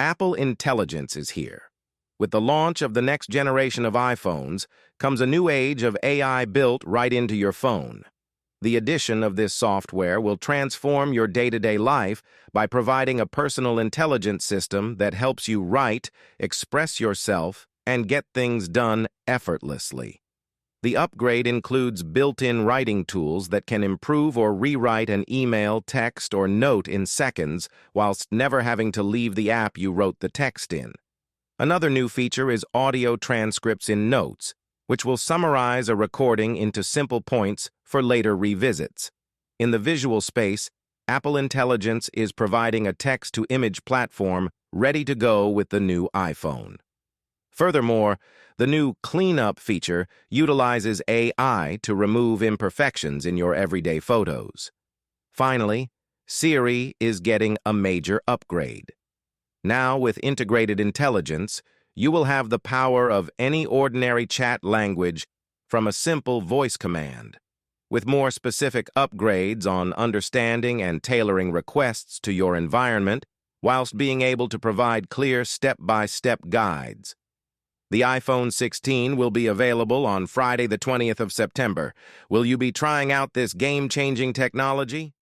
Apple Intelligence is here. With the launch of the next generation of iPhones comes a new age of AI built right into your phone. The addition of this software will transform your day-to-day life by providing a personal intelligence system that helps you write, express yourself, and get things done effortlessly. The upgrade includes built-in writing tools that can improve or rewrite an email, text, or note in seconds whilst never having to leave the app you wrote the text in. Another new feature is audio transcripts in Notes, which will summarize a recording into simple points for later revisits. In the visual space, Apple Intelligence is providing a text-to-image platform ready to go with the new iPhone. Furthermore, the new Cleanup feature utilizes AI to remove imperfections in your everyday photos. Finally, Siri is getting a major upgrade. Now, with integrated intelligence, you will have the power of any ordinary chat language from a simple voice command. With more specific upgrades on understanding and tailoring requests to your environment, whilst being able to provide clear step-by-step guides. The iPhone 16 will be available on Friday the 20th of September. Will you be trying out this game-changing technology?